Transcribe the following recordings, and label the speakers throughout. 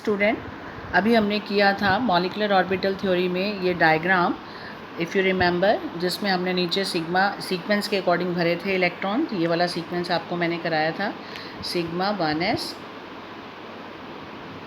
Speaker 1: Student, अभी हमने किया था मॉलिक्यूलर ऑर्बिटल थ्योरी में ये डायग्राम, इफ़ यू रिमेंबर, जिसमें हमने नीचे सिग्मा सीक्वेंस के अकॉर्डिंग भरे थे इलेक्ट्रॉन। ये वाला सीक्वेंस आपको मैंने कराया था। Sigma 1s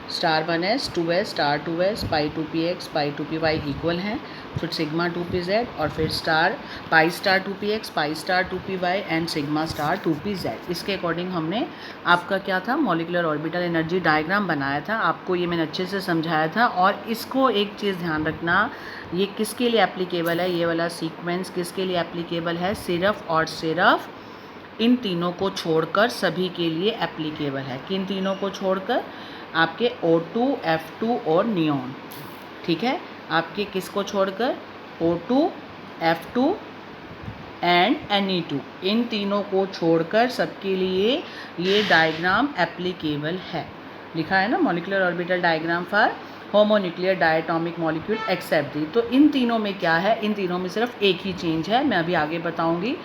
Speaker 1: star 1s 2s star 2s पाई 2px पाई 2py इक्वल हैं, फिर सिग्मा 2pz और फिर star pi star 2px pi star 2py and sigma star 2pz। इसके अकॉर्डिंग हमने आपका क्या था, मॉलिक्यूलर ऑर्बिटल एनर्जी डायग्राम बनाया था। आपको ये मैंने अच्छे से समझाया था। और इसको एक चीज़ ध्यान रखना, ये किसके लिए एप्लीकेबल है, ये वाला सीक्वेंस किसके लिए एप्लीकेबल है, सिर्फ और सिर्फ इन तीनों को छोड़कर सभी के लिए एप्लीकेबल है। किन तीनों को छोड़कर? आपके O2, F2 और नियॉन। ठीक है, आपके किसको छोड़कर? O2, F2 एंड Ne2, इन तीनों को छोड़कर सबके लिए ये डायग्राम एप्लीकेबल है। लिखा है ना, molecular orbital diagram for homonuclear diatomic molecule except दी। तो इन तीनों में क्या है? इन तीनों में सिर्फ एक ही चेंज है, मैं अभी आगे बताऊंगी।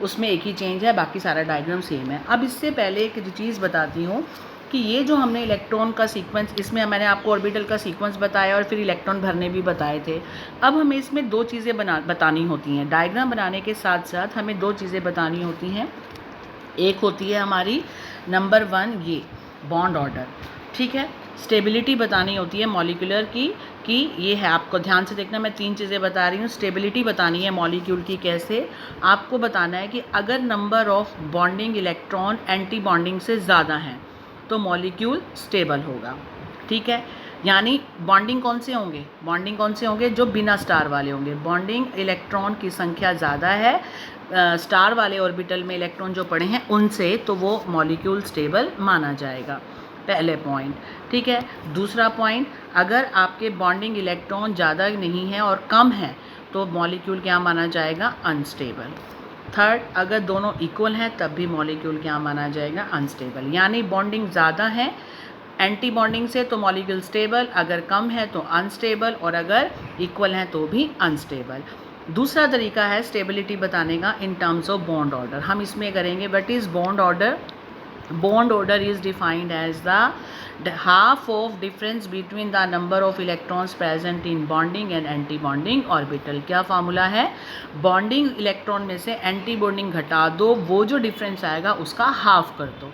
Speaker 1: उसमें एक ही चेंज है, बाकी सारा डायग्राम सेम है। अब इससे पहले एक चीज़ बताती हूँ कि ये जो हमने इलेक्ट्रॉन का सीक्वेंस, इसमें मैंने आपको ऑर्बिटल का सीक्वेंस बताया और फिर इलेक्ट्रॉन भरने भी बताए थे। अब हमें इसमें दो चीज़ें बतानी होती हैं। डायग्राम बनाने के साथ साथ हमें दो चीज़ें बतानी होती हैं। एक होती है हमारी नंबर 1 ये बॉन्ड ऑर्डर, ठीक है। स्टेबिलिटी बतानी होती है मॉलिक्यूलर की, कि ये है, आपको ध्यान से देखना, मैं 3 चीज़ें बता रही हूँ। स्टेबिलिटी बतानी है मॉलिक्यूल की। कैसे? आपको बताना है कि अगर number of bonding electron anti bonding से ज़्यादा हैं तो मॉलिक्यूल स्टेबल होगा। ठीक है, यानी बॉन्डिंग कौन से होंगे? बॉन्डिंग कौन से होंगे? जो बिना स्टार वाले होंगे। बॉन्डिंग इलेक्ट्रॉन की संख्या ज़्यादा है स्टार वाले ऑर्बिटल में इलेक्ट्रॉन जो पड़े हैं उनसे, तो वो मॉलिक्यूल स्टेबल माना जाएगा। पहले पॉइंट, ठीक है। दूसरा पॉइंट, अगर आपके बॉन्डिंग इलेक्ट्रॉन ज़्यादा नहीं है और कम है तो मॉलिक्यूल क्या माना जाएगा? अनस्टेबल। थर्ड, अगर दोनों इक्वल हैं तब भी मॉलिक्यूल क्या माना जाएगा? अनस्टेबल। यानी बॉन्डिंग ज़्यादा है एंटी बॉन्डिंग से तो मॉलिक्यूल स्टेबल, अगर कम है तो अनस्टेबल, और अगर इक्वल हैं तो भी अनस्टेबल। दूसरा तरीका है स्टेबिलिटी बताने का in terms of bond order. हम इसमें करेंगे what is bond order. Bond order is defined as the half of difference between the number of electrons present in bonding and anti-bonding orbital। क्या formula है? Bonding electron में से anti bonding घटा दो, वो जो डिफरेंस आएगा उसका हाफ कर दो।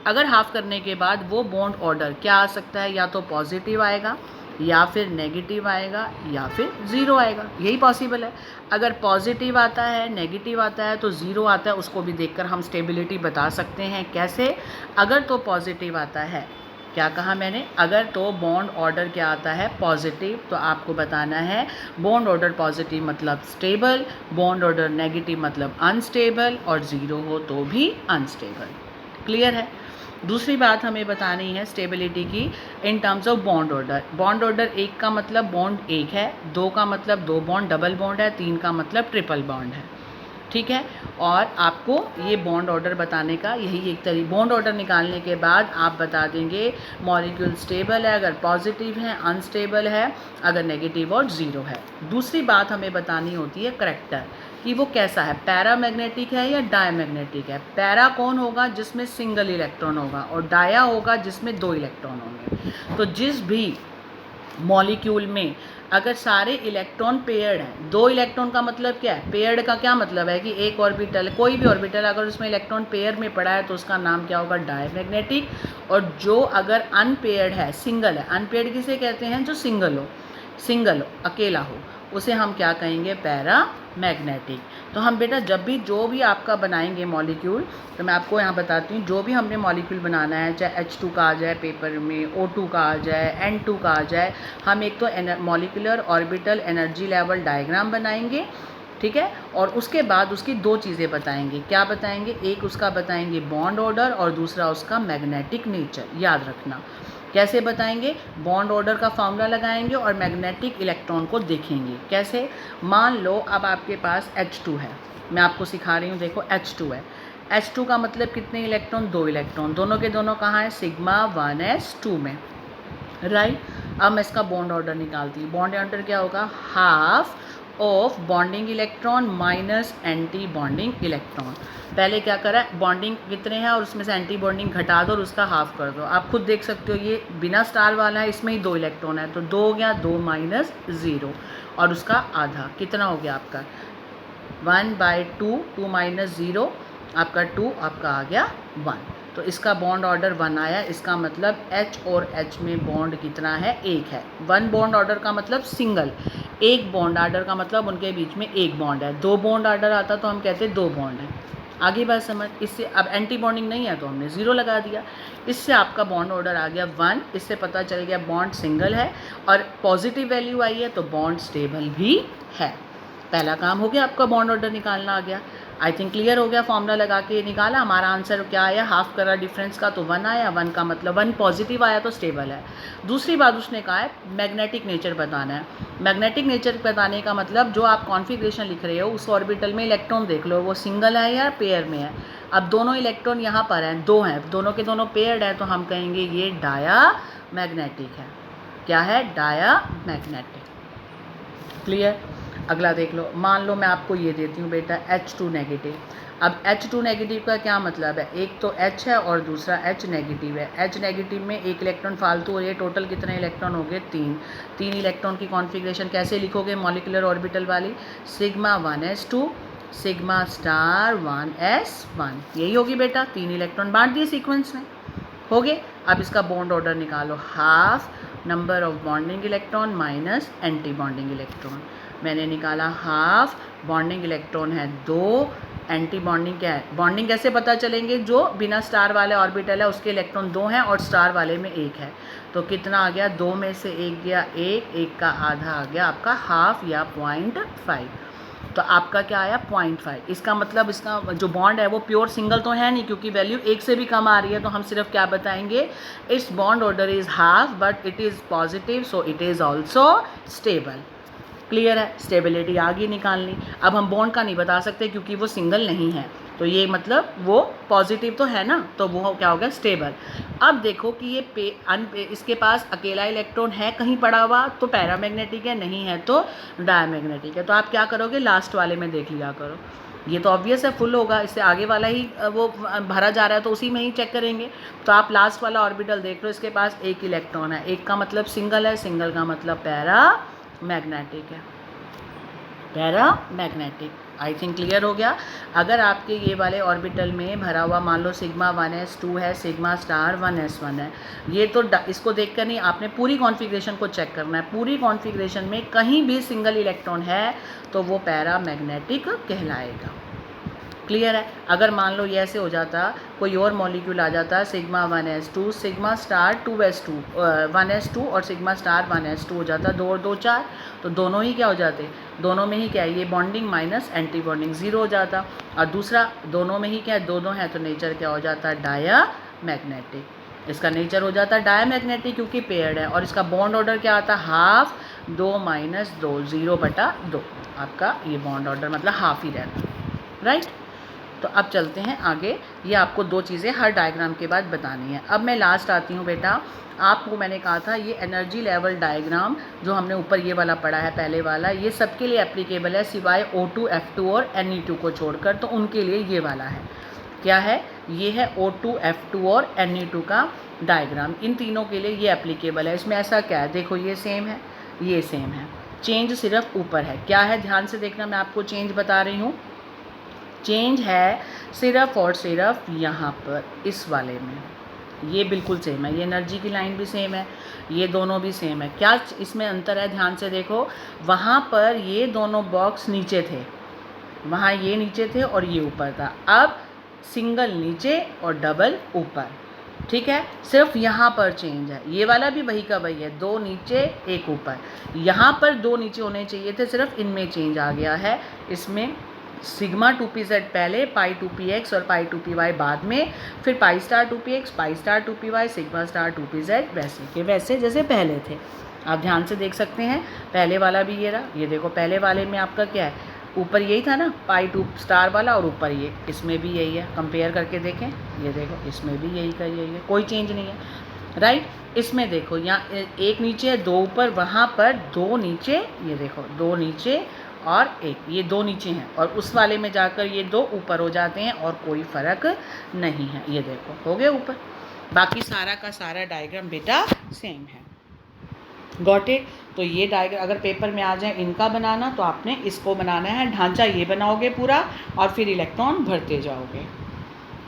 Speaker 1: अगर हाफ करने के बाद वो बॉन्ड ऑर्डर क्या आ सकता है? या तो पॉजिटिव आएगा, या फिर नेगेटिव आएगा, या फिर ज़ीरो आएगा। यही पॉसिबल है। अगर पॉजिटिव आता है, नेगेटिव आता है, तो ज़ीरो आता है, उसको भी देखकर हम स्टेबिलिटी बता सकते हैं। कैसे? अगर तो पॉजिटिव आता है, क्या कहा मैंने? अगर तो बॉन्ड ऑर्डर क्या आता है? पॉजिटिव, तो आपको बताना है बॉन्ड ऑर्डर पॉजिटिव मतलब स्टेबल, बॉन्ड ऑर्डर नेगेटिव मतलब अनस्टेबल, और ज़ीरो हो तो भी अनस्टेबल। क्लियर है? दूसरी बात हमें बतानी है स्टेबिलिटी की in terms of bond order. Bond order, एक का मतलब बॉन्ड एक है, दो का मतलब दो बॉन्ड डबल बॉन्ड है, तीन का मतलब ट्रिपल बॉन्ड है। ठीक है, और आपको ये बॉन्ड ऑर्डर बताने का यही एक तरीका। बॉन्ड ऑर्डर निकालने के बाद आप बता देंगे मॉलिक्यूल स्टेबल है अगर पॉजिटिव है, अनस्टेबल है अगर नेगेटिव और ज़ीरो है। दूसरी बात हमें बतानी होती है करैक्टर, कि वो कैसा है, पैरामैग्नेटिक है या डायमैग्नेटिक है। पैरा कौन होगा? जिसमें सिंगल इलेक्ट्रॉन होगा, और डाया होगा जिसमें दो इलेक्ट्रॉन होंगे। तो जिस भी मॉलिक्यूल में अगर सारे इलेक्ट्रॉन पेयर्ड हैं, दो इलेक्ट्रॉन का मतलब क्या है? पेयर्ड का क्या मतलब है? कि एक ऑर्बिटल, कोई भी ऑर्बिटल अगर उसमें इलेक्ट्रॉन पेयर में पड़ा है तो उसका नाम क्या होगा? डायमैग्नेटिक। और जो अगर अनपेयर्ड है, सिंगल है, अनपेयर्ड किसे कहते हैं? जो सिंगल हो, अकेला हो, उसे हम क्या कहेंगे? पैरामैग्नेटिक। तो हम बेटा जब भी जो भी आपका बनाएंगे मॉलिक्यूल, तो मैं आपको यहाँ बताती हूँ, जो भी हमने मॉलिक्यूल बनाना है, चाहे H2 का आ जाए पेपर में, O2 का आ जाए, N2 का आ जाए, हम एक तो molecular orbital energy level diagram बनाएंगे, ठीक है। और उसके बाद उसकी दो चीज़ें बताएंगे। क्या बताएंगे? एक उसका बताएंगे बॉन्ड ऑर्डर, और दूसरा उसका मैग्नेटिक नेचर। याद रखना कैसे बताएंगे? बॉन्ड ऑर्डर का फॉर्मूला लगाएंगे और मैग्नेटिक इलेक्ट्रॉन को देखेंगे। कैसे? मान लो अब आपके पास H2 है, मैं आपको सिखा रही हूँ, देखो H2 है। H2 का मतलब कितने इलेक्ट्रॉन? दो इलेक्ट्रॉन, दोनों के दोनों कहाँ है? सिग्मा 1s2 में, राइट। अब मैं इसका बॉन्ड ऑर्डर निकालती हूँ। बॉन्ड ऑर्डर क्या होगा? Half of bonding electron minus anti bonding electron. पहले क्या करा, बॉन्डिंग कितने हैं और उसमें से एंटी बॉन्डिंग घटा दो और उसका हाफ कर दो। आप खुद देख सकते हो ये बिना स्टार वाला है, इसमें ही 2 इलेक्ट्रॉन है, तो 2 हो गया, 2 माइनस 0 और उसका आधा कितना हो गया आपका 1/2, 2 माइनस 0 आपका 2, आपका आ गया 1। तो इसका बॉन्ड ऑर्डर 1 आया। इसका मतलब H और H में बॉन्ड कितना है, 1 है। 1 बॉन्ड ऑर्डर का मतलब सिंगल, 1 बॉन्ड ऑर्डर का मतलब उनके बीच में 1 बॉन्ड है। 2 बॉन्ड ऑर्डर आता तो हम कहते 2 बॉन्ड है। आगे बात समझ। इससे अब एंटी बॉन्डिंग नहीं है तो हमने 0 लगा दिया। इससे आपका बॉन्ड ऑर्डर आ गया 1। इससे पता चल गया बॉन्ड सिंगल है और पॉजिटिव वैल्यू आई है तो बॉन्ड स्टेबल भी है। पहला काम हो गया, आपका बॉन्ड ऑर्डर निकालना आ गया। आई थिंक क्लियर हो गया। फॉर्मूला लगा के निकाला, हमारा आंसर क्या आया, हाफ करा डिफरेंस का तो 1 आया। 1 का मतलब 1 पॉजिटिव आया तो स्टेबल है। दूसरी बात उसने कहा है मैग्नेटिक नेचर बताना है। मैग्नेटिक नेचर बताने का मतलब जो आप कॉन्फ़िगरेशन लिख रहे हो उस ऑर्बिटल में इलेक्ट्रॉन देख लो, वो सिंगल है या पेयर में है। अब दोनों इलेक्ट्रॉन यहाँ पर हैं, 2 हैं, दोनों के दोनों पेयर्ड हैं, तो हम कहेंगे ये डाया मैग्नेटिक है। क्या है, डाया मैग्नेटिक। क्लियर। अगला देख लो, मान लो मैं आपको ये देती हूँ बेटा H2 नेगेटिव। अब H2 नेगेटिव का क्या मतलब है, एक तो H है और दूसरा H नेगेटिव है। H नेगेटिव में 1 इलेक्ट्रॉन फालतू हो रही है, टोटल कितने इलेक्ट्रॉन हो गए, 3 इलेक्ट्रॉन की कॉन्फ़िगरेशन कैसे लिखोगे मॉलिक्यूलर ऑर्बिटल वाली, sigma 1s2 sigma star 1s1, यही होगी बेटा। 3 इलेक्ट्रॉन बांट दिए सीक्वेंस में, हो गए। अब इसका बॉन्ड ऑर्डर निकालो, half number of bonding electron minus anti bonding electron. मैंने निकाला हाफ, बॉन्डिंग इलेक्ट्रॉन है 2, एंटी बॉन्डिंग क्या है, बॉन्डिंग कैसे पता चलेंगे, जो बिना स्टार वाले ऑर्बिटल है उसके इलेक्ट्रॉन 2 हैं और स्टार वाले में 1 है। तो कितना आ गया, 2 में से 1 गया 1 का आधा आ गया आपका हाफ या 0.5। तो आपका क्या आया 0.5। इसका मतलब इसका जो बॉन्ड है वो प्योर सिंगल तो है नहीं, क्योंकि वैल्यू 1 से भी कम आ रही है, तो हम सिर्फ क्या बताएंगे, it's bond order is half but it is positive so it is also stable. Clear है, स्टेबिलिटी आ गई निकालनी। अब हम बॉन्ड का नहीं बता सकते क्योंकि वो सिंगल नहीं है, तो ये मतलब वो पॉजिटिव तो है ना, तो वो क्या हो गया, स्टेबल। अब देखो कि ये इसके पास अकेला इलेक्ट्रॉन है कहीं पड़ा हुआ तो पैरामैग्नेटिक है, नहीं है तो डायमैग्नेटिक है। तो आप क्या करोगे, लास्ट वाले में देख लिया करो। ये तो ऑब्वियस है फुल होगा, इससे आगे वाला ही वो भरा जा रहा है तो उसी में ही चेक करेंगे। तो आप लास्ट वाला ऑर्बिटल देख लो, इसके पास 1 इलेक्ट्रॉन है, 1 का मतलब सिंगल है, सिंगल का मतलब पैरामैग्नेटिक है, पैरामैग्नेटिक। आई थिंक क्लियर हो गया। अगर आपके ये वाले ऑर्बिटल में भरा हुआ मान लो सिग्मा 1s2 है, सिग्मा स्टार 1s1 है, ये तो इसको देखकर नहीं, आपने पूरी कॉन्फ़िगरेशन को चेक करना है। पूरी कॉन्फ़िगरेशन में कहीं भी सिंगल इलेक्ट्रॉन है तो वो पैरामैग्नेटिक कहलाएगा। क्लियर है। अगर मान लो ये ऐसे हो जाता, कोई और मॉलिक्यूल आ जाता sigma 1s2 sigma star 2s2 1s2 और सिग्मा स्टार 1s2 हो जाता, 2 और 2 4, तो दोनों ही क्या हो जाते, दोनों में ही क्या है, ये बॉन्डिंग माइनस एंटी बॉन्डिंग 0 हो जाता। और दूसरा दोनों में ही क्या है, दो है, तो नेचर क्या हो जाता है, डायामैग्नेटिक। इसका नेचर हो जाता है डायमैग्नेटिक क्योंकि पेयर्ड है। और इसका बॉन्ड ऑर्डर क्या आता है, हाफ 2 माइनस 2 0/2, आपका ये बॉन्ड ऑर्डर मतलब हाफ ही रहता, राइट। तो अब चलते हैं आगे। ये आपको 2 चीज़ें हर डायग्राम के बाद बतानी है। अब मैं लास्ट आती हूँ बेटा, आपको मैंने कहा था ये एनर्जी लेवल डायग्राम जो हमने ऊपर ये वाला पढ़ा है पहले वाला, ये सबके लिए एप्लीकेबल है सिवाय O2 F2 और Ne2 को छोड़कर, तो उनके लिए ये वाला है। क्या है, ये है O2 F2 और Ne2 का डायग्राम, इन तीनों के लिए ये एप्लीकेबल है। इसमें ऐसा क्या है, देखो ये सेम है, ये सेम है, चेंज सिर्फ ऊपर है। क्या है, ध्यान से देखना, मैं आपको चेंज बता रही हूँ। चेंज है सिर्फ और सिर्फ यहाँ पर इस वाले में, ये बिल्कुल सेम है, ये एनर्जी की लाइन भी सेम है, ये दोनों भी सेम है। क्या इसमें अंतर है, ध्यान से देखो, वहाँ पर ये दोनों बॉक्स नीचे थे, वहाँ ये नीचे थे और ये ऊपर था। अब सिंगल नीचे और डबल ऊपर, ठीक है। सिर्फ यहाँ पर चेंज है, ये वाला भी वही का वही है, 2 नीचे 1 ऊपर। यहाँ पर 2 नीचे होने चाहिए थे, सिर्फ इनमें चेंज आ गया है। इसमें सिग्मा 2pz पहले, पाई 2px और पाई 2py बाद में, फिर pi star 2px pi star 2py sigma star 2pz वैसे के वैसे जैसे पहले थे। आप ध्यान से देख सकते हैं, पहले वाला भी ये रहा, ये देखो पहले वाले में आपका क्या है, ऊपर यही था ना पाई 2 स्टार वाला और ऊपर ये, इसमें भी यही है। कंपेयर करके देखें, ये देखो इसमें भी यही का यही है, कोई चेंज नहीं है, राइट। इसमें देखो यहाँ 1 नीचे 2 ऊपर, वहाँ पर 2 नीचे, ये देखो 2 नीचे और एक, ये दो नीचे हैं और उस वाले में जाकर ये दो ऊपर हो जाते हैं और कोई फ़र्क नहीं है। ये देखो हो गए ऊपर, बाकी सारा का सारा डायग्राम बेटा सेम है। Got it. तो ये डायग्राम अगर पेपर में आ जाए इनका बनाना, तो आपने इसको बनाना है, ढांचा ये बनाओगे पूरा और फिर इलेक्ट्रॉन भरते जाओगे।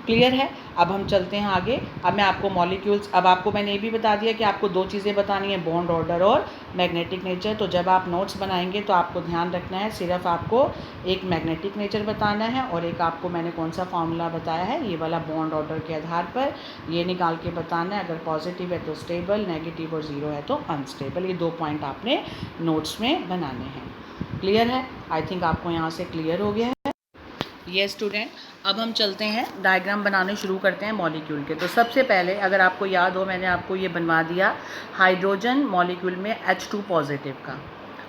Speaker 1: क्लियर है। अब हम चलते हैं आगे। अब मैं आपको मॉलिक्यूल्स, अब आपको मैंने ये भी बता दिया कि आपको दो चीज़ें बतानी है, बॉन्ड ऑर्डर और मैग्नेटिक नेचर। तो जब आप नोट्स बनाएंगे तो आपको ध्यान रखना है, सिर्फ आपको एक मैग्नेटिक नेचर बताना है और एक आपको मैंने कौन सा फॉर्मूला बताया है, ये वाला बॉन्ड ऑर्डर के आधार पर ये निकाल के बताना है। अगर पॉजिटिव है तो स्टेबल, नेगेटिव और ज़ीरो है तो अनस्टेबल। ये दो पॉइंट आपने नोट्स में बनाने हैं। क्लियर है। आई थिंक आपको यहाँ से क्लियर हो गया है। ये स्टूडेंट, अब हम चलते हैं डायग्राम बनाने शुरू करते हैं मॉलिक्यूल के। तो सबसे पहले अगर आपको याद हो, मैंने आपको ये बनवा दिया हाइड्रोजन मॉलिक्यूल में H2 पॉजिटिव का,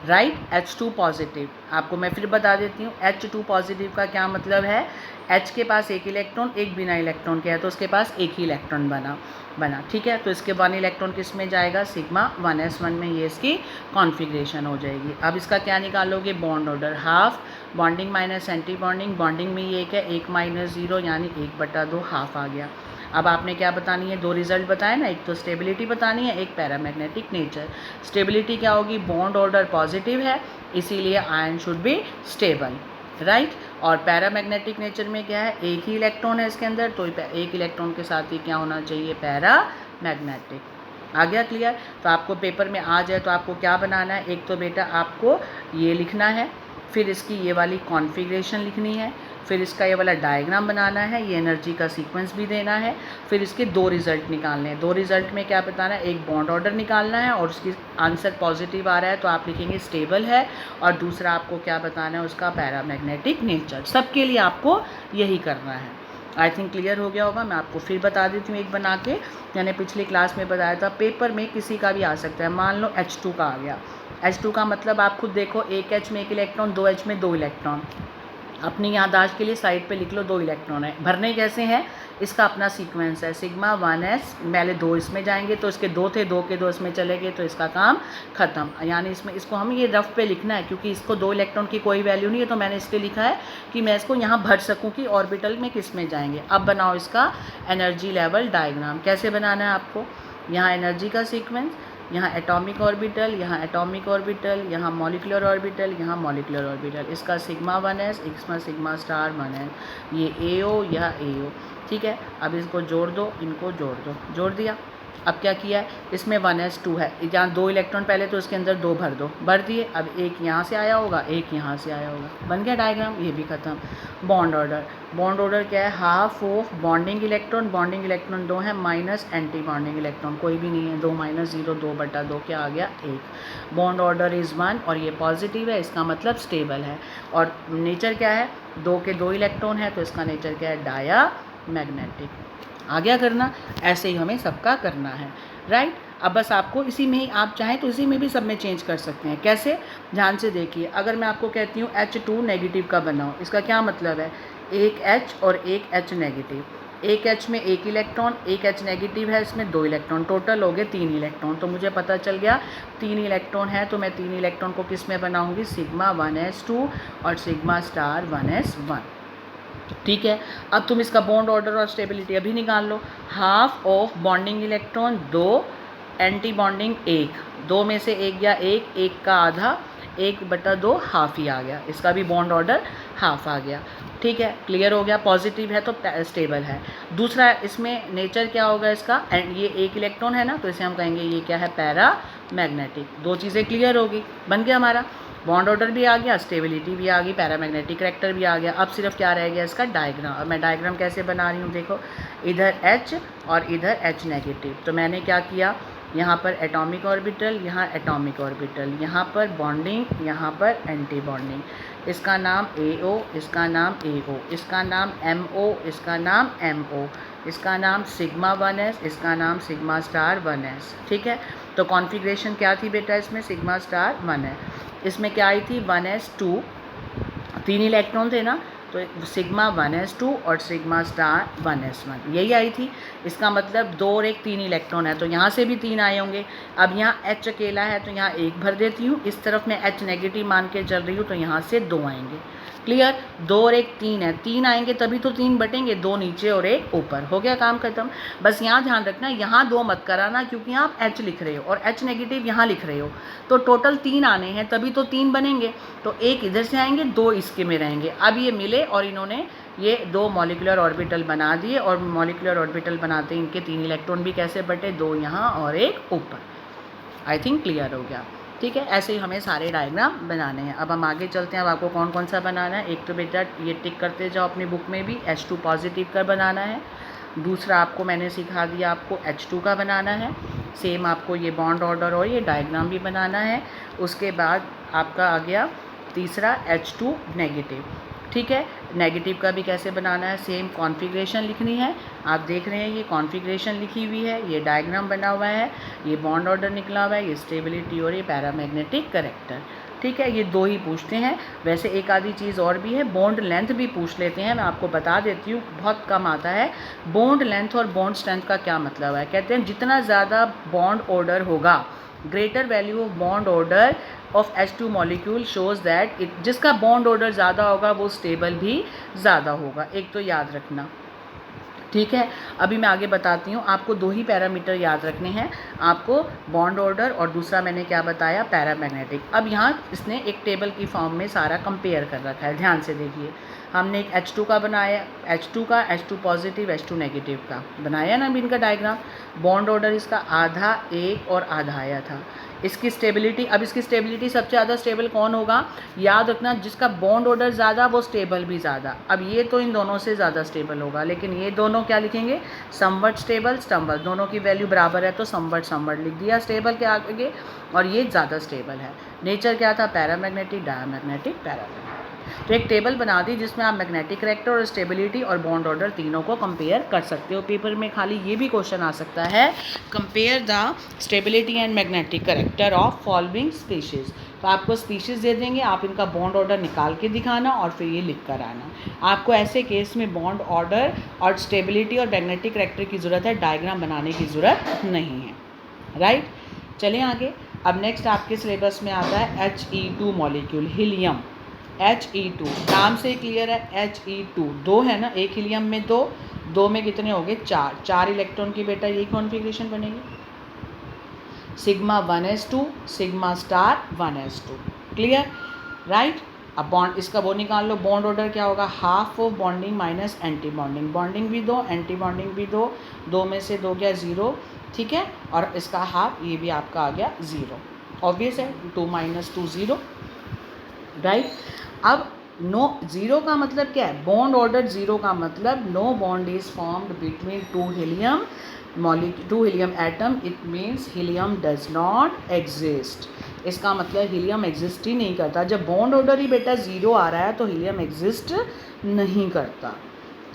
Speaker 1: राइट। H2 पॉजिटिव आपको मैं फिर बता देती हूँ, H2 पॉजिटिव का क्या मतलब है। H के पास एक इलेक्ट्रॉन, एक बिना इलेक्ट्रॉन के है तो उसके पास एक ही इलेक्ट्रॉन बना, ठीक है। तो इसके 1 इलेक्ट्रॉन किस में जाएगा, सिग्मा 1s1 में, ये इसकी कॉन्फ़िगरेशन हो जाएगी। अब इसका क्या निकालोगे, bond order, half bonding minus anti bonding. Bonding में ये एक है, 1 माइनस 0 यानी 1/2 हाफ आ गया। अब आपने क्या बतानी है, दो रिजल्ट बताए ना, एक तो स्टेबिलिटी बतानी है, एक पैरामैग्नेटिक नेचर। स्टेबिलिटी क्या होगी, बॉन्ड ऑर्डर पॉजिटिव है इसीलिए ion should be stable, right. और पैरामैग्नेटिक नेचर में क्या है, एक ही इलेक्ट्रॉन है इसके अंदर, तो एक इलेक्ट्रॉन के साथ ही क्या होना चाहिए, पैरामैग्नेटिक। आ गया क्लियर। तो आपको पेपर में आ जाए तो आपको क्या बनाना है, एक तो बेटा आपको ये लिखना है, फिर इसकी ये वाली कॉन्फ़िगरेशन लिखनी है, फिर इसका ये वाला डायग्राम बनाना है, ये एनर्जी का सीक्वेंस भी देना है, फिर इसके दो रिज़ल्ट निकालने हैं। दो रिज़ल्ट में क्या बताना है, एक बॉन्ड ऑर्डर निकालना है और उसकी आंसर पॉजिटिव आ रहा है तो आप लिखेंगे स्टेबल है, और दूसरा आपको क्या बताना है, उसका पैरामैग्नेटिक नेचर। सबके लिए आपको यही करना है। आई थिंक क्लियर हो गया होगा। मैं आपको फिर बता देती हूँ एक बना के, मैंने पिछली क्लास में बताया था, पेपर में किसी का भी आ सकता है। मान लो H2 का आ गया, H2 का मतलब आप खुद देखो, एक H में एक इलेक्ट्रॉन, दो H में दो इलेक्ट्रॉन। अपनी याददाश्त के लिए साइड पे लिख लो, दो इलेक्ट्रॉन है। भरने कैसे हैं, इसका अपना सीक्वेंस है, सिग्मा 1s, पहले दो इसमें जाएंगे तो इसके दो थे, दो के दो इसमें चले गए तो इसका काम ख़त्म। यानी इसमें इसको हम ये रफ पे लिखना है, क्योंकि इसको दो इलेक्ट्रॉन की कोई वैल्यू नहीं है, तो मैंने इसलिए लिखा है कि मैं इसको यहाँ भर सकूँ कि ऑर्बिटल में किस में जाएंगे। अब बनाओ इसका एनर्जी लेवल डायग्राम। कैसे बनाना है आपको, यहाँ एनर्जी का सीक्वेंस, यहाँ एटॉमिक ऑर्बिटल, यहाँ एटॉमिक ऑर्बिटल, यहाँ मॉलिक्यूलर ऑर्बिटल, यहाँ मॉलिक्यूलर ऑर्बिटल। इसका सिग्मा 1s, इसमें सिग्मा स्टार 1s, ये AO यह AO, ठीक है। अब इसको जोड़ दो, इनको जोड़ दो, जोड़ दिया। अब क्या किया है, इसमें 1s2 है, जहाँ दो इलेक्ट्रॉन पहले तो इसके अंदर दो भर दो, भर दिए। अब एक यहाँ से आया होगा, एक यहाँ से आया होगा, बन गया डायग्राम, ये भी ख़त्म। बॉन्ड ऑर्डर, बॉन्ड ऑर्डर क्या है, half of bonding electron, bonding electron दो है, माइनस एंटी बॉन्डिंग इलेक्ट्रॉन कोई भी नहीं है, 2 माइनस 0, 2/2 क्या आ गया, 1। बॉन्ड ऑर्डर इज़ 1 और ये पॉजिटिव है, इसका मतलब स्टेबल है। और नेचर क्या है, दो के दो इलेक्ट्रॉन है तो इसका नेचर क्या है, डाया मैग्नेटिक। आ गया करना, ऐसे ही हमें सबका करना है, राइट। अब बस आपको इसी में ही, आप चाहें तो इसी में भी सब में चेंज कर सकते हैं। कैसे, ध्यान से देखिए। अगर मैं आपको कहती हूँ H2 नेगेटिव का बनाओ, इसका क्या मतलब है, एक H और एक H नेगेटिव। एक H में एक इलेक्ट्रॉन, एक H नेगेटिव है, इसमें दो इलेक्ट्रॉन, टोटल हो गए 3 इलेक्ट्रॉन। तो मुझे पता चल गया 3 इलेक्ट्रॉन है, तो मैं 3 इलेक्ट्रॉन को किस में बनाऊँगी, सिग्मा 1s2 और सिग्मा स्टार 1s1, ठीक है। अब तुम इसका बॉन्ड ऑर्डर और स्टेबिलिटी अभी निकाल लो। Half of bonding electron 2, anti bonding 1, दो में से एक गया, एक का आधा, 1/2 हाफ ही आ गया, इसका भी बॉन्ड ऑर्डर हाफ आ गया, ठीक है। क्लियर हो गया, पॉजिटिव है तो स्टेबल है। दूसरा, इसमें नेचर क्या होगा इसका, एंड ये एक इलेक्ट्रॉन है ना, तो इसे हम कहेंगे ये क्या है, पैरामैग्नेटिक। दो चीज़ें क्लियर होगी, बन गया हमारा बॉन्ड ऑर्डर भी आ गया, स्टेबिलिटी भी आ गई, पैरामैग्नेटिक करैक्टर भी आ गया। अब सिर्फ क्या रह गया, इसका डायग्राम। अब मैं डायग्राम कैसे बना रही हूँ, देखो, इधर H और इधर H नेगेटिव। तो मैंने क्या किया, यहाँ पर एटॉमिक ऑर्बिटल, यहाँ एटॉमिक ऑर्बिटल, यहाँ पर बॉन्डिंग, यहाँ पर एंटी बॉन्डिंग। इसका नाम AO, इसका नाम AO, इसका नाम MO, इसका नाम MO, इसका नाम सिग्मा 1s, इसका नाम सिग्मा स्टार 1s, ठीक है। तो कॉन्फ़िगरेशन क्या थी बेटा, इसमें सिग्मा स्टार 1 है। इसमें क्या आई थी, 1s2, 3 इलेक्ट्रॉन थे ना, तो सिग्मा 1s2 और सिग्मा स्टार 1s1 यही आई थी। इसका मतलब 2 और 1 3 इलेक्ट्रॉन है, तो यहाँ से भी 3 आए होंगे। अब यहाँ H अकेला है तो यहाँ 1 भर देती हूँ, इस तरफ मैं H नेगेटिव मान के चल रही हूँ तो यहाँ से 2 आएंगे। क्लियर, 2 और 1 3 है, 3 आएंगे तभी तो 3 बटेंगे, 2 नीचे और 1 ऊपर, हो गया काम खत्म। बस यहाँ ध्यान रखना, यहाँ 2 मत कराना क्योंकि आप H लिख रहे हो और H नेगेटिव यहाँ लिख रहे हो, तो टोटल 3 आने हैं तभी तो 3 बनेंगे। तो 1 इधर से आएंगे, 2 इसके में रहेंगे। अब ये मिले और इन्होंने ये 2 मॉलिक्यूलर ऑर्बिटल बना दिए, और मॉलिक्यूलर ऑर्बिटल बनाते इनके 3 इलेक्ट्रॉन भी कैसे बटे, 2 यहाँ और 1 ऊपर। आई थिंक क्लियर हो गया। ठीक है, ऐसे ही हमें सारे डायग्राम बनाने हैं। अब हम आगे चलते हैं। अब आपको कौन कौन सा बनाना है, एक तो बेटा ये टिक करते जाओ अपनी बुक में भी, H2 पॉजिटिव का बनाना है। दूसरा आपको मैंने सिखा दिया, आपको H2 का बनाना है। सेम आपको ये बॉन्ड ऑर्डर और ये डायग्राम भी बनाना है। उसके बाद आपका आ गया तीसरा H2 नेगेटिव। ठीक है, नेगेटिव का भी कैसे बनाना है, सेम कॉन्फ़िगरेशन लिखनी है। आप देख रहे हैं ये कॉन्फ़िगरेशन लिखी हुई है, ये डायग्राम बना हुआ है, ये बॉन्ड ऑर्डर निकला हुआ है, ये स्टेबिलिटी और ये पैरामैग्नेटिक करेक्टर। ठीक है, ये 2 ही पूछते हैं। वैसे एक आधी चीज़ और भी है, बॉन्ड लेंथ भी पूछ लेते हैं। मैं आपको बता देती हूँ, बहुत कम आता है। बॉन्ड लेंथ और बॉन्ड स्ट्रेंथ का क्या मतलब है, कहते हैं जितना ज़्यादा बॉन्ड ऑर्डर होगा, greater value of bond order of H2 molecule shows that it, जिसका बॉन्ड ऑर्डर ज़्यादा होगा वो स्टेबल भी ज़्यादा होगा। एक तो याद रखना। ठीक है, अभी मैं आगे बताती हूँ। आपको 2 ही पैरामीटर याद रखने हैं, आपको बॉन्ड ऑर्डर और दूसरा मैंने क्या बताया, पैरामैग्नेटिक। अब यहाँ इसने एक टेबल की फॉर्म में सारा कंपेयर कर रखा है, ध्यान से देखिए। हमने एक H2 का बनाया, H2 का, H2 पॉजिटिव, H2 नेगेटिव का बनाया ना अभी इनका डायग्राम। बॉन्ड ऑर्डर इसका आधा 1 और आधा आया था। इसकी स्टेबिलिटी, अब इसकी स्टेबिलिटी सबसे ज़्यादा स्टेबल कौन होगा, याद रखना जिसका बॉन्ड ऑर्डर ज़्यादा वो स्टेबल भी ज़्यादा। अब ये तो इन दोनों से ज़्यादा स्टेबल होगा, लेकिन ये दोनों क्या लिखेंगे, समवट स्टेबल स्टम्बल, दोनों की वैल्यू बराबर है तो समवट समवट लिख दिया स्टेबल के आगे, और ये ज़्यादा स्टेबल है। नेचर क्या था, पैरामैग्नेटिक, डायमैग्नेटिक, पैरामैग्नेटिक। तो एक टेबल बना दी जिसमें आप मैग्नेटिक करेक्टर और स्टेबिलिटी और बॉन्ड ऑर्डर तीनों को कंपेयर कर सकते हो। पेपर में खाली ये भी क्वेश्चन आ सकता है, compare the stability and magnetic character of following species. तो आपको स्पीशीज़ दे देंगे, आप इनका बॉन्ड ऑर्डर निकाल के दिखाना और फिर ये लिख कर आना। आपको ऐसे केस में बॉन्ड ऑर्डर और स्टेबिलिटी और मैग्नेटिक करेक्टर की ज़रूरत है, डायग्राम बनाने की ज़रूरत नहीं है। राइट, चलें आगे। अब नेक्स्ट आपके सिलेबस में आता है He2 मॉलिक्यूल, हीलियम। He2 नाम से क्लियर है, He2 2 है ना, एक हीलियम में 2, 2 में कितने हो गए, 4, 4 इलेक्ट्रॉन की बेटा यही कॉन्फ़िगरेशन बनेगी। Sigma 1s2, sigma star 1s2, clear, right. अब बॉन्ड इसका वो निकाल लो, बॉन्ड ऑर्डर क्या होगा, half of bonding minus anti bonding, bonding भी 2, एंटी बॉन्डिंग भी 2, 2 में से 2 गया 0, ठीक है, और इसका हाफ ये भी आपका आ गया 0, ऑब्वियस है, 2 - 2 0, राइट। अब नो, 0 का मतलब क्या है, बॉन्ड ऑर्डर 0 का मतलब no bond is formed between 2 helium atom, it means helium does not exist. इसका मतलब हीलियम एग्जिस्ट ही नहीं करता। जब बॉन्ड ऑर्डर ही बेटा 0 आ रहा है तो हीलियम एग्जिस्ट नहीं करता।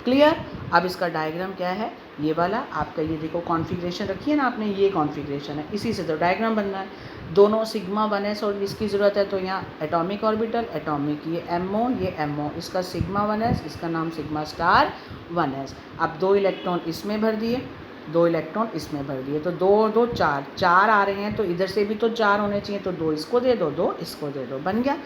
Speaker 1: क्लियर। अब इसका डायग्राम क्या है, ये वाला आपका, ये देखो कॉन्फ़िगरेशन रखी है ना आपने, ये कॉन्फ़िगरेशन है, इसी से तो डायग्राम बनना है। दोनों सिग्मा 1s और इसकी ज़रूरत है तो यहाँ एटॉमिक ऑर्बिटल, एटॉमिक, ये MO, ये MO, इसका सिग्मा 1s, इसका नाम सिग्मा स्टार 1s। अब 2 इलेक्ट्रॉन इसमें भर दिए, 2 इलेक्ट्रॉन इसमें भर दिए, तो 2 और 2 4, 4 आ रहे हैं तो इधर से भी तो 4 होने चाहिए, तो 2 इसको दे दो, 2 इसको दे दो, बन गया।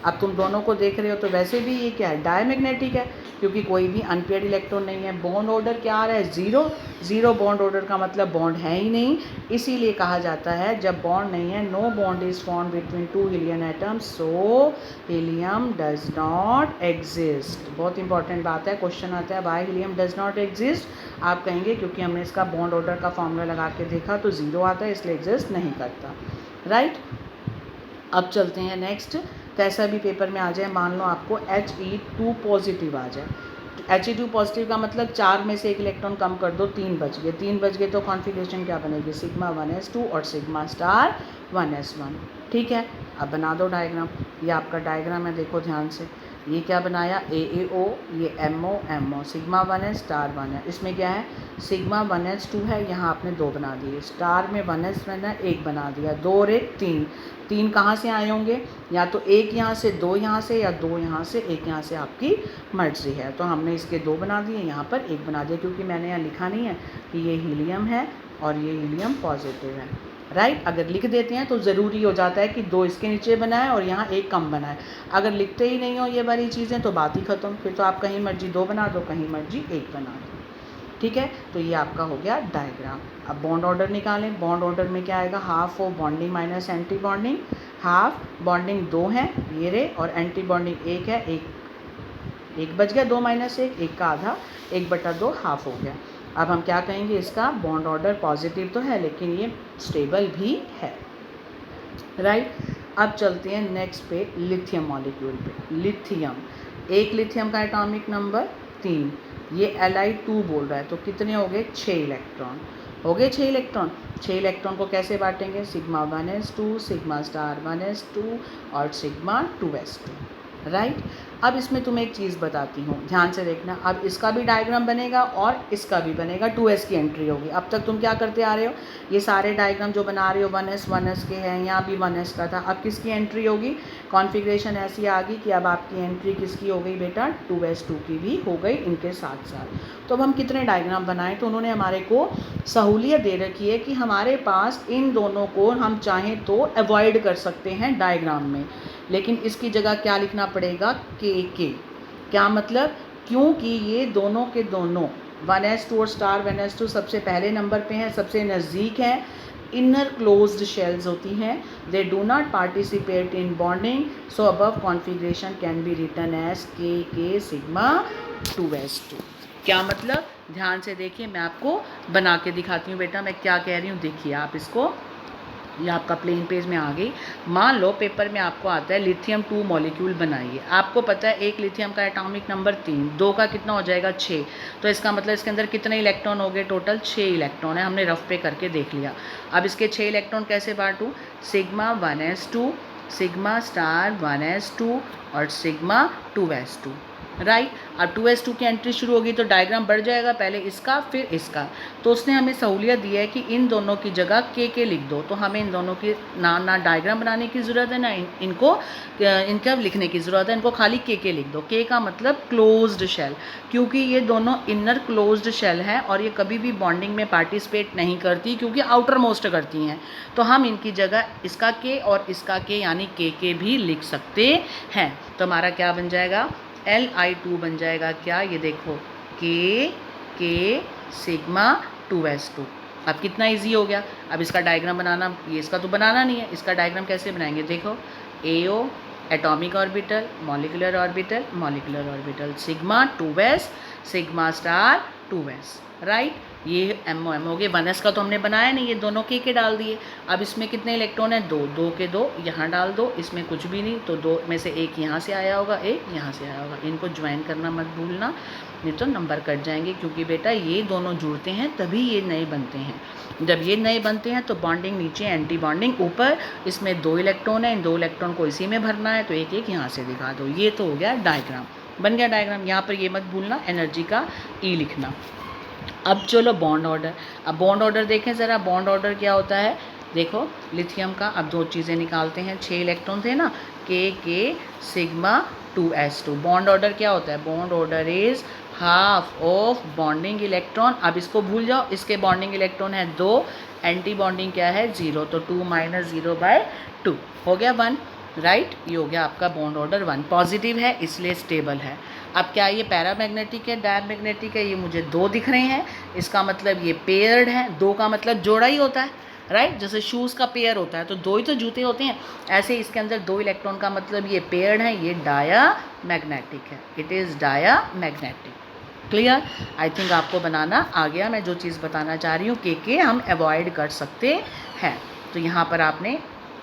Speaker 1: अब तुम दोनों को देख रहे हो तो वैसे भी ये क्या है, डायमैग्नेटिक है, क्योंकि कोई भी अनपेयर्ड इलेक्ट्रॉन नहीं है। बॉन्ड ऑर्डर क्या आ रहा है, 0, 0 बॉन्ड ऑर्डर का मतलब बॉन्ड है ही नहीं, इसीलिए कहा जाता है जब बॉन्ड नहीं है, no bond is formed between 2 helium atoms, so helium does not exist. बहुत इंपॉर्टेंट बात है, क्वेश्चन आता है why helium does not exist, आप कहेंगे क्योंकि हमने इसका बॉन्ड ऑर्डर का फॉर्मूला लगा के देखा तो 0 आता है, इसलिए एग्जिस्ट नहीं करता, राइट। अब चलते हैं नेक्स्ट, कैसा भी पेपर में आ जाए, मान लो आपको He2 पॉजिटिव आ जाए, He2 पॉजिटिव का मतलब 4 में से 1 इलेक्ट्रॉन कम कर दो, 3 बच गए, 3 बच गए तो कॉन्फ़िगरेशन क्या बनेगी, सिग्मा 1s2 और सिग्मा स्टार 1s1, ठीक है। अब बना दो डायग्राम, ये आपका डायग्राम है, देखो ध्यान से, ये क्या बनाया AAO, ये MO MO, sigma 1s star 1 है। इसमें क्या है सिग्मा 1s2 है, यहाँ आपने 2 बना दिए, स्टार में 1s बना 1 बना दिया, 2 और 1 3, 3 कहाँ से आए होंगे, या तो 1 यहाँ से 2 यहाँ से, या 2 यहाँ से 1 यहाँ से, आपकी मर्जी है। तो हमने इसके 2 बना दिए, यहाँ पर 1 बना दिया, क्योंकि मैंने यहाँ लिखा नहीं है कि ये हीलियम है और ये हीलियम पॉजिटिव है, राइट। अगर लिख देते हैं तो ज़रूरी हो जाता है कि 2 इसके नीचे बनाए और यहाँ 1 कम बनाए। अगर लिखते ही नहीं हो ये वाली चीज़ें तो बात ही ख़त्म, फिर तो आप कहीं मर्जी 2 बना दो, कहीं मर्जी 1 बना दो, ठीक है। तो ये आपका हो गया डायग्राम। अब बॉन्ड ऑर्डर निकालें। बॉन्ड ऑर्डर में क्या आएगा, half of bonding minus anti bonding, half bonding 2 है ये रे, और एंटी बॉन्डिंग 1 है, एक बच गया, 2 माइनस 1 का आधा, 1/2 हाफ हो गया। अब हम क्या कहेंगे, इसका बॉन्ड ऑर्डर पॉजिटिव तो है लेकिन ये स्टेबल भी है, राइट। अब चलते हैं नेक्स्ट पे, लिथियम मॉलिक्यूल पे। लिथियम, एक लिथियम का एटॉमिक नंबर 3, ये Li2 बोल रहा है, तो कितने हो गए 6 इलेक्ट्रॉन हो गए, 6 इलेक्ट्रॉन। 6 इलेक्ट्रॉन को कैसे बांटेंगे, sigma 1s2, sigma star 1s2 और सिग्मा 2s2, राइट। अब इसमें तुम्हें एक चीज़ बताती हूँ, ध्यान से देखना। अब इसका भी डायग्राम बनेगा और इसका भी बनेगा, 2s की एंट्री होगी। अब तक तुम क्या करते आ रहे हो, ये सारे डायग्राम जो बना रहे हो 1s के हैं, यहाँ भी 1s का था। अब किसकी एंट्री होगी, कॉन्फ़िगरेशन ऐसी आ गई कि अब आपकी एंट्री किसकी हो गई बेटा, 2s2 की भी हो गई इनके साथ साथ। तो अब हम कितने डायग्राम बनाएं, तो उन्होंने हमारे को सहूलियत दे रखी है कि हमारे पास इन दोनों को हम चाहें तो अवॉइड कर सकते हैं डायग्राम में, लेकिन इसकी जगह क्या लिखना पड़ेगा, के। क्या मतलब, क्योंकि ये दोनों के दोनों 1s2 और स्टार 1s2 सबसे पहले नंबर पे हैं, सबसे नज़दीक हैं, इनर क्लोज्ड शेल्स होती हैं, they do not participate in bonding, so above configuration can be written as K sigma 2s2। क्या मतलब, ध्यान से देखिए, मैं आपको बना के दिखाती हूँ बेटा, मैं क्या कह रही हूँ, देखिए आप इसको। ये आपका प्लेन पेज में आ गई। मान लो पेपर में आपको आता है लिथियम 2 मॉलिक्यूल बनाइए, आपको पता है एक लिथियम का एटॉमिक नंबर 3, 2 का कितना हो जाएगा 6, तो इसका मतलब इसके अंदर कितने इलेक्ट्रॉन हो गए, टोटल 6 इलेक्ट्रॉन है, हमने रफ पे करके देख लिया। अब इसके 6 इलेक्ट्रॉन कैसे बांटूँ, sigma 1s2, sigma star 1s2 और सिग्मा 2s2, राइट। अब 2s2 की एंट्री शुरू होगी तो डायग्राम बढ़ जाएगा, पहले इसका फिर इसका। तो उसने हमें सहूलियत दी है कि इन दोनों की जगह के लिख दो, तो हमें इन दोनों की ना डायग्राम बनाने की ज़रूरत है, ना इनका लिखने की ज़रूरत है, इनको खाली के लिख दो। के का मतलब क्लोज्ड शेल, क्योंकि ये दोनों इनर क्लोज्ड शेल हैं और ये कभी भी बॉन्डिंग में पार्टिसिपेट नहीं करती, क्योंकि आउटर मोस्ट करती हैं। तो हम इनकी जगह इसका के और इसका के यानी के भी लिख सकते हैं। तो हमारा क्या बन जाएगा, Li2 बन जाएगा क्या, ये देखो, के सिग्मा 2s2। अब कितना इजी हो गया। अब इसका डायग्राम बनाना, ये इसका तो बनाना नहीं है, इसका डायग्राम कैसे बनाएंगे, देखो, AO atomic orbital, molecular orbital, molecular orbital, sigma 2s, sigma star 2s, right. ये MO हो गए। 1s का तो हमने बनाया नहीं, ये दोनों के डाल दिए। अब इसमें कितने इलेक्ट्रॉन हैं, 2, 2 के 2 यहाँ डाल दो, इसमें कुछ भी नहीं, तो 2 में से 1 यहाँ से आया होगा, 1 यहाँ से आया होगा। इनको ज्वाइन करना मत भूलना, नहीं तो नंबर कट जाएंगे, क्योंकि बेटा ये दोनों जुड़ते हैं तभी ये नए बनते हैं। जब ये नए बनते हैं तो बॉन्डिंग नीचे, एंटी बॉन्डिंग ऊपर, इसमें 2 इलेक्ट्रॉन है, इन 2 इलेक्ट्रॉन को इसी में भरना है, तो एक यहाँ से दिखा दो। ये तो हो गया डायग्राम, बन गया डायग्राम। यहाँ पर ये मत भूलना एनर्जी का E लिखना। अब चलो बॉन्ड ऑर्डर। अब बॉन्ड ऑर्डर देखें ज़रा, बॉन्ड ऑर्डर क्या होता है, देखो लिथियम का। अब 2 चीज़ें निकालते हैं, 6 इलेक्ट्रॉन थे ना, के सिग्मा 2s2। बॉन्ड ऑर्डर क्या होता है, bond order is half of bonding electron. अब इसको भूल जाओ, इसके बॉन्डिंग इलेक्ट्रॉन है 2, एंटी बॉन्डिंग क्या है 0, तो 2 - 0/2 हो गया 1, राइट। ये हो गया आपका बॉन्ड ऑर्डर 1, पॉजिटिव है इसलिए स्टेबल है। अब क्या ये पैरामैग्नेटिक है, डायमैग्नेटिक है, ये मुझे 2 दिख रहे हैं, इसका मतलब ये पेयर्ड है। 2 का मतलब जोड़ा ही होता है, राइट। जैसे शूज़ का पेयर होता है तो 2 ही तो जूते होते हैं, ऐसे इसके अंदर 2 इलेक्ट्रॉन का मतलब ये पेयर्ड है, ये डायामैग्नेटिक है, it is diamagnetic. Clear, I think आपको बनाना आ गया। मैं जो चीज़ बताना चाह रही हूँ के हम अवॉइड कर सकते हैं। तो यहाँ पर आपने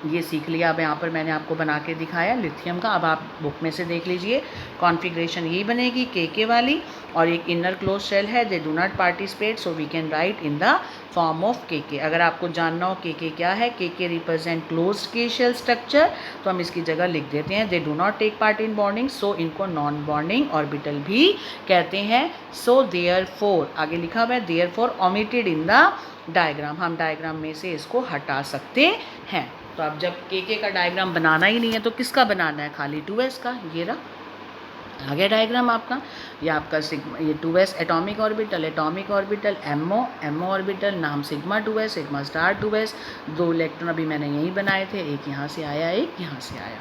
Speaker 1: ये सीख लिया। अब यहाँ पर मैंने आपको बना के दिखाया लिथियम का। अब आप बुक में से देख लीजिए, कॉन्फ़िगरेशन यही बनेगी के वाली, और एक इनर क्लोज शेल है, they do not participate, so we can write in the form of K. अगर आपको जानना हो के क्या है, K represent close K shell structure, तो हम इसकी जगह लिख देते हैं they do not take part in bonding, so इनको नॉन बॉन्डिंग ऑर्बिटल भी कहते हैं। सो देयरफॉर, आगे लिखा हुआ है therefore omitted in the diagram, हम डायग्राम में से इसको हटा सकते हैं। तो अब जब के का डायग्राम बनाना ही नहीं है तो किसका बनाना है, खाली 2s का। ये रहा, आ गया डायग्राम आपका। ये आपका सिग्मा, ये 2s atomic orbital, MO orbital, नाम sigma 2s, sigma star 2s। 2 electron अभी मैंने यहीं बनाए थे, एक यहाँ से आया, एक यहाँ से आया,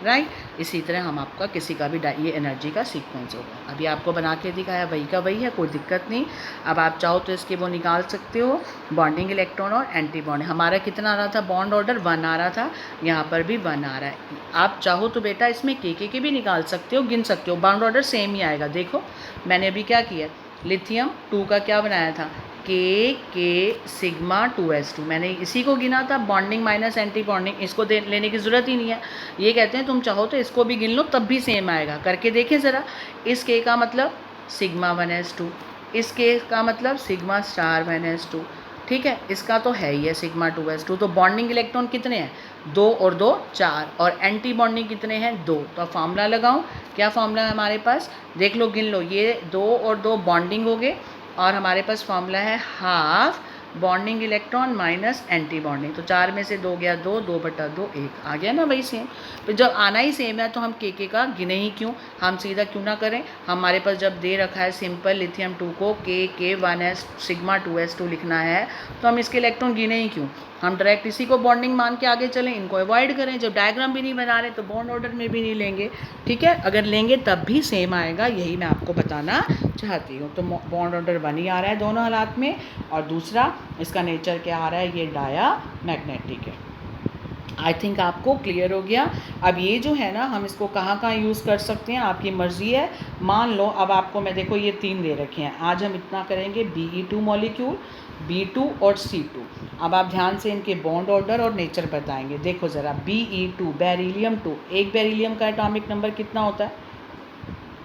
Speaker 1: राइट। इसी तरह हम आपका किसी का भी ये एनर्जी का सीक्वेंस होगा। अभी आपको बना के दिखाया, वही का वही है, कोई दिक्कत नहीं। अब आप चाहो तो इसके वो निकाल सकते हो, बॉन्डिंग इलेक्ट्रॉन और एंटी बॉन्डिंग। हमारा कितना आ रहा था, बॉन्ड ऑर्डर 1 आ रहा था, यहाँ पर भी 1 आ रहा है। आप चाहो तो बेटा इसमें के भी निकाल सकते हो, गिन सकते हो, बॉन्ड ऑर्डर सेम ही आएगा। देखो मैंने अभी क्या किया, लिथियम 2 का क्या बनाया था, के सिग्मा 2s2, मैंने इसी को गिना था, बॉन्डिंग माइनस एंटी बॉन्डिंग, इसको लेने की ज़रूरत ही नहीं है। ये कहते हैं तुम चाहो तो इसको भी गिन लो तब भी सेम आएगा। करके देखें ज़रा, इस के का मतलब सिग्मा 1s2, इस के का मतलब सिग्मा स्टार 1s2, ठीक है। इसका तो है ही है सिग्मा 2s2। तो बॉन्डिंग इलेक्ट्रॉन कितने हैं, 2 और 2 4, और एंटी बॉन्डिंग कितने हैं, 2। तो अब फार्मूला लगाऊं, क्या फार्मूला है हमारे पास, देख लो, गिन लो, ये 2 और 2 बॉन्डिंग हो गए, और हमारे पास फार्मूला है half bonding electron minus anti bonding. तो 4 में से 2 गया 2, 2/2 1 आ गया ना, वही सेम। फिर जब आना ही सेम है तो हम के का गिने ही क्यों, हम सीधा क्यों ना करें। हमारे पास जब दे रखा है सिंपल लिथियम 2 को के 1s सिग्मा 2s2 लिखना है, तो हम इसके इलेक्ट्रॉन गिने ही क्यों, हम डायरेक्ट इसी को बॉन्डिंग मान के आगे चलें, इनको अवॉइड करें। जब डायग्राम भी नहीं बना रहे तो बॉन्ड ऑर्डर में भी नहीं लेंगे, ठीक है। अगर लेंगे तब भी सेम आएगा, यही मैं आपको बताना चाहती हूँ। तो बॉन्ड ऑर्डर 1 ही आ रहा है दोनों हालात में, और दूसरा इसका नेचर क्या आ रहा है, ये डाया मैग्नेटिक है। आई थिंक आपको क्लियर हो गया। अब ये जो है ना, हम इसको कहाँ कहाँ यूज़ कर सकते हैं, आपकी मर्ज़ी है। मान लो अब आपको मैं, देखो ये 3 दे रखे हैं, आज हम इतना करेंगे Be2 मॉलिक्यूल, B2 और C2। अब आप ध्यान से इनके बॉन्ड ऑर्डर और नेचर बताएंगे। देखो ज़रा, Be2 बेरिलियम 2, एक बेरिलियम का एटॉमिक नंबर कितना होता है,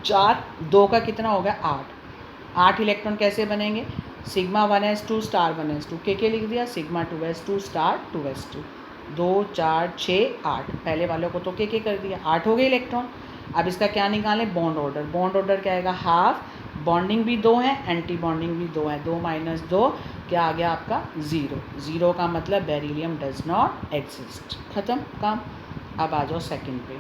Speaker 1: 4, 2 का कितना होगा 8। 8 इलेक्ट्रॉन कैसे बनेंगे, सिग्मा 1s2 स्टार 1s2, के लिख दिया, सिग्मा 2s2 स्टार 2s2, 2 4 6 8, पहले वालों को तो के कर दिया, 8 हो गए इलेक्ट्रॉन। अब इसका क्या निकालें, बॉन्ड ऑर्डर। बॉन्ड ऑर्डर क्या आएगा, हाफ, बॉन्डिंग भी 2 है, एंटी बॉन्डिंग भी 2 है, 2 माइनस 2 क्या आ गया आपका 0। 0 का मतलब बेरिलियम डज नॉट एग्जिस्ट, ख़त्म काम। अब आ जाओ सेकंड पे।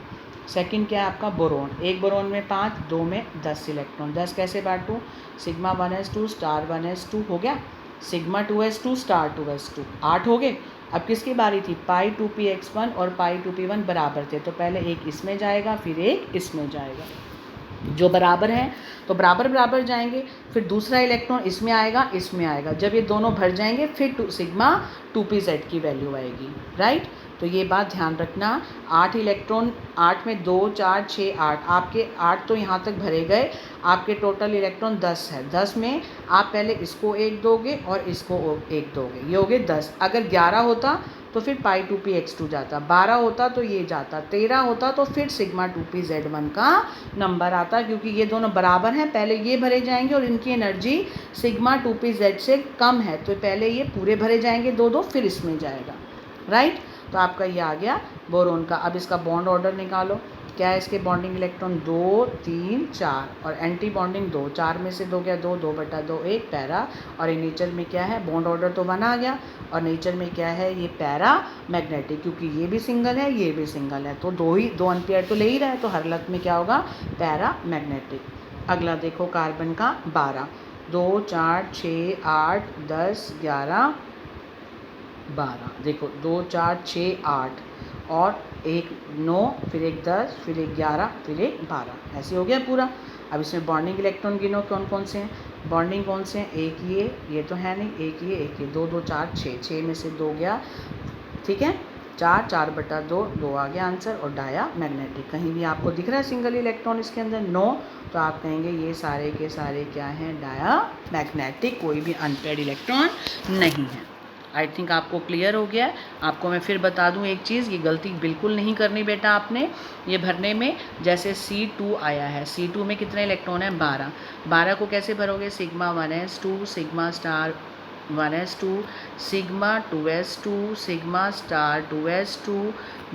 Speaker 1: सेकंड क्या है आपका, बोरोन। एक बोरोन में 5, 2 में 10 इलेक्ट्रॉन। 10 कैसे बांटूँ, सिग्मा 1s2 स्टार 1s2 हो गया, सिग्मा 2s2 स्टार 2s2, 8 हो गए। अब किसकी बारी थी, पाई 2px1 और पाई 2p1 बराबर थे, तो पहले एक इसमें जाएगा फिर एक इसमें जाएगा, जो बराबर है तो बराबर बराबर जाएंगे। फिर दूसरा इलेक्ट्रॉन इसमें आएगा, इसमें आएगा, जब ये दोनों भर जाएंगे फिर सिग्मा 2pz की वैल्यू आएगी, राइट। तो ये बात ध्यान रखना। 8 इलेक्ट्रॉन, 8 में 2 4 6 8, आपके 8 तो यहाँ तक भरे गए, आपके टोटल इलेक्ट्रॉन 10 है। 10 में आप पहले इसको 1 दोगे और इसको 1 दोगे, ये हो गए 10। अगर 11 होता तो फिर पाई 2px2 जाता, 12 होता तो ये जाता, 13 होता तो फिर सिग्मा 2pz1 का नंबर आता, क्योंकि ये दोनों बराबर हैं। पहले ये भरे जाएंगे और इनकी एनर्जी सिग्मा 2pz से कम है, तो पहले ये पूरे भरे जाएंगे 2 फिर इसमें जाएगा, राइट। तो आपका ये आ गया बोरोन का। अब इसका बॉन्ड ऑर्डर निकालो, क्या है इसके बॉन्डिंग इलेक्ट्रॉन 2 3 4, और एंटी बॉन्डिंग 2, 4 में से 2 गया 2, 2/2 1 पैरा, और ये नेचर में क्या है, बॉन्ड ऑर्डर तो 1 आ गया, और नेचर में क्या है, ये पैरा मैग्नेटिक, क्योंकि ये भी सिंगल है ये भी सिंगल है, तो 2 एम्पियर तो ले ही रहा है, तो हर हालत में क्या होगा, पैरा मैग्नेटिक। अगला देखो कार्बन का 12, 2 4 6 8 10 11 12, देखो 2 4 6 8 और एक 9, फिर एक 10, फिर एक 11, फिर एक 12, ऐसे हो गया पूरा। अब इसमें बॉन्डिंग इलेक्ट्रॉन गिनो कौन कौन से हैं, बॉन्डिंग कौन से हैं, एक ये तो है नहीं, एक ये 2 2 4 6, 6 में से 2 गया, ठीक है, 4 4/2 2 आ गया आंसर। और डाया मैग्नेटिक, कहीं भी आपको दिख रहा है सिंगल इलेक्ट्रॉन इसके अंदर, नो, तो आप कहेंगे ये सारे के सारे क्या हैं, डाया मैग्नेटिक, कोई भी अनपेयर्ड इलेक्ट्रॉन नहीं है। आई थिंक आपको क्लियर हो गया है। आपको मैं फिर बता दूं एक चीज़, ये गलती बिल्कुल नहीं करनी बेटा आपने ये भरने में। जैसे C2 आया है, C2 में कितने इलेक्ट्रॉन हैं 12, 12 को कैसे भरोगे, sigma 1s2 sigma star 1s2 sigma 2s2 sigma star 2s2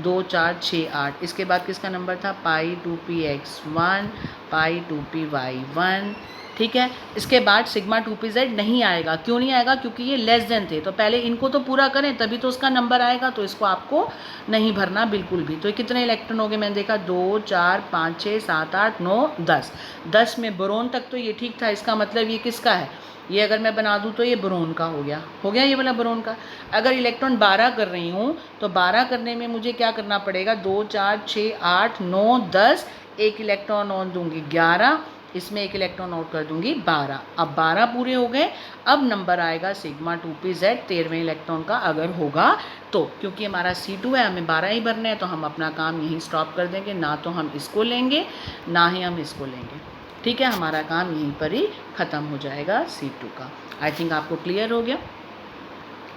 Speaker 1: 2 4 6 8। इसके बाद किसका नंबर था, पाई 2px1 पाई 2py1, ठीक है। इसके बाद सिग्मा 2pz नहीं आएगा। क्यों नहीं आएगा, क्योंकि ये लेस देन थे, तो पहले इनको तो पूरा करें तभी तो उसका नंबर आएगा, तो इसको आपको नहीं भरना बिल्कुल भी। तो ये कितने इलेक्ट्रॉन हो गए, मैंने देखा 2 4 5 6 7 8 9 10। 10 में बोरोन तक तो ये ठीक था, इसका मतलब ये किसका है, ये अगर मैं बना दूं तो ये बोरोन का हो गया ये वाला बोरोन का। अगर इलेक्ट्रॉन 12 कर रही हूँ तो 12 करने में मुझे क्या करना पड़ेगा, 2 4 6 8 9 10, एक इलेक्ट्रॉन और दूंगी 11, इसमें एक इलेक्ट्रॉन और कर दूंगी 12। अब 12 पूरे हो गए, अब नंबर आएगा सिग्मा 2pz 13वें इलेक्ट्रॉन का अगर होगा तो। क्योंकि हमारा C2 है, हमें 12 ही भरने हैं, तो हम अपना काम यहीं स्टॉप कर देंगे, ना तो हम इसको लेंगे ना ही हम इसको लेंगे, ठीक है। हमारा काम यहीं पर ही ख़त्म हो जाएगा C2 का। आई थिंक आपको क्लियर हो गया।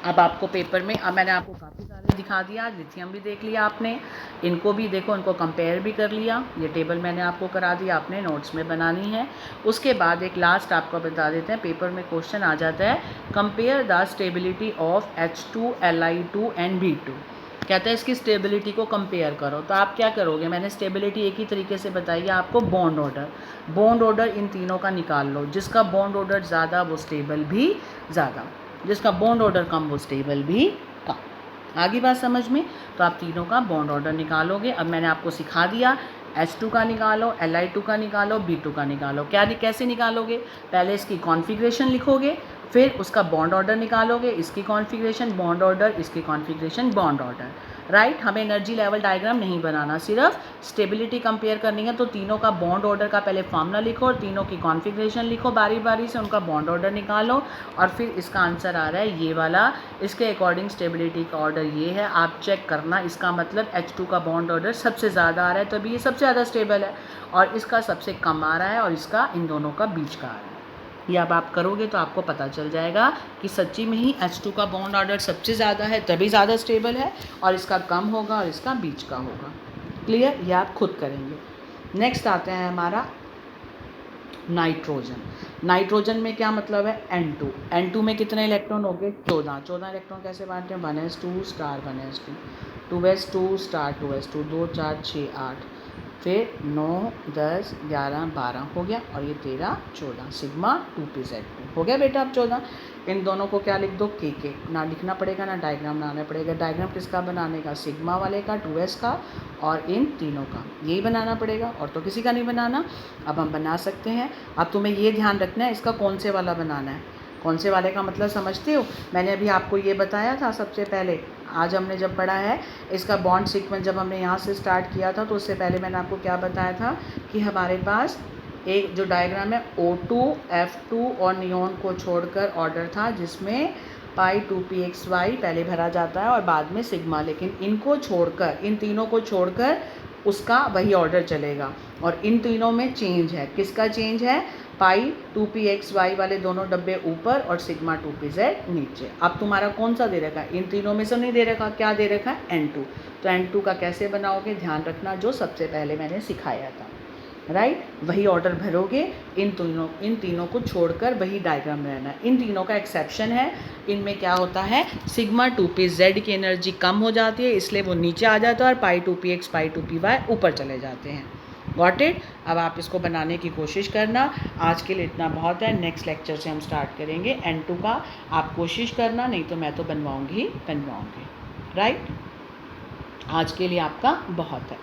Speaker 1: अब आपको पेपर में, अब मैंने आपको काफ़ी सारे दिखा दिया, लिथियम भी देख लिया आपने, इनको भी देखो, इनको कंपेयर भी कर लिया, ये टेबल मैंने आपको करा दिया, आपने नोट्स में बनानी है। उसके बाद एक लास्ट आपको बता देते हैं, पेपर में क्वेश्चन आ जाता है, compare the stability of H2 Li2 and B2। कहता है इसकी स्टेबिलिटी को कंपेयर करो। तो आप क्या करोगे, मैंने स्टेबिलिटी एक ही तरीके से बताई है आपको, बॉन्ड ऑर्डर इन तीनों का निकाल लो। जिसका बॉन्ड ऑर्डर ज़्यादा वो स्टेबल भी ज़्यादा, जिसका बॉन्ड ऑर्डर कम वो स्टेबल भी कम। आगे बात समझ में। तो आप तीनों का बॉन्ड ऑर्डर निकालोगे। अब मैंने आपको सिखा दिया, H2 का निकालो, Li2 का निकालो, B2 का निकालो। कैसे निकालोगे, पहले इसकी कॉन्फ़िगरेशन लिखोगे, फिर उसका बॉन्ड ऑर्डर निकालोगे, इसकी कॉन्फ़िगरेशन बॉन्ड ऑर्डर, इसकी कॉन्फ़िगरेशन बॉन्ड ऑर्डर, राइट। हमें एनर्जी लेवल डायग्राम नहीं बनाना, सिर्फ स्टेबिलिटी कंपेयर करनी है। तो तीनों का बॉन्ड ऑर्डर का पहले फार्मूला लिखो और तीनों की कॉन्फ़िगरेशन लिखो, बारी बारी से उनका बॉन्ड ऑर्डर निकालो, और फिर इसका आंसर आ रहा है ये वाला, इसके अकॉर्डिंग स्टेबिलिटी का ऑर्डर ये है, आप चेक करना। इसका मतलब H2 का बॉन्ड ऑर्डर सबसे ज़्यादा आ रहा है, तभी ये सबसे ज़्यादा स्टेबल है, और इसका सबसे कम आ रहा है, और इसका इन दोनों का बीच का आ रहा है। ये अब आप करोगे तो आपको पता चल जाएगा कि सच्ची में ही H2 का बॉन्ड ऑर्डर सबसे ज़्यादा है, तभी ज़्यादा स्टेबल है, और इसका कम होगा और इसका बीच का होगा। क्लियर, ये आप खुद करेंगे। नेक्स्ट आते हैं हमारा नाइट्रोजन। नाइट्रोजन में क्या मतलब है, N2। N2 में कितने इलेक्ट्रॉन हो गए, 14। 14 इलेक्ट्रॉन कैसे बांटते हैं, 1s2 star 1s2 2s2 star 2s2 2 4 6 8, फिर 9 10 11 12 हो गया, और ये 13 14, सिग्मा 2pz2 हो गया बेटा। अब 14, इन दोनों को क्या लिख दो, के ना लिखना पड़ेगा, ना डायग्राम बनाना पड़ेगा। डायग्राम किसका बनाने का, सिग्मा वाले का 2s का, और इन तीनों का यही बनाना पड़ेगा, और तो किसी का नहीं बनाना। अब हम बना सकते हैं। अब तुम्हें ये ध्यान रखना है इसका कौन से वाला बनाना है। कौन से वाले का मतलब समझते हो, मैंने अभी आपको ये बताया था सबसे पहले, आज हमने जब पढ़ा है इसका बॉन्ड सीक्वेंस, जब हमने यहाँ से स्टार्ट किया था, तो उससे पहले मैंने आपको क्या बताया था कि हमारे पास एक जो डायग्राम है O2 F2 और नियॉन को छोड़कर ऑर्डर था, जिसमें पाई 2pxy पहले भरा जाता है और बाद में सिग्मा, लेकिन इनको छोड़कर, इन तीनों को छोड़कर उसका वही ऑर्डर चलेगा। और इन तीनों में चेंज है, किसका चेंज है, पाई 2pxy वाले दोनों डब्बे ऊपर और सिग्मा 2pz नीचे। अब तुम्हारा कौन सा दे रखा है, इन तीनों में से नहीं दे रखा, क्या दे रखा है, N2। तो N2 का कैसे बनाओगे, ध्यान रखना, जो सबसे पहले मैंने सिखाया था, राइट, वही ऑर्डर भरोगे। इन तीनों को छोड़कर वही डायग्राम रहना है। इन तीनों का एक्सेप्शन है, इनमें क्या होता है, सिग्मा 2pz की एनर्जी कम हो जाती है, इसलिए वो नीचे आ जाता है, और पाई 2px पाई 2py ऊपर चले जाते हैं। Got it. अब आप इसको बनाने की कोशिश करना। आज के लिए इतना बहुत है, नेक्स्ट लेक्चर से हम स्टार्ट करेंगे N2 का। आप कोशिश करना, नहीं तो मैं तो बनवाऊँगी, राइट। आज के लिए आपका बहुत है।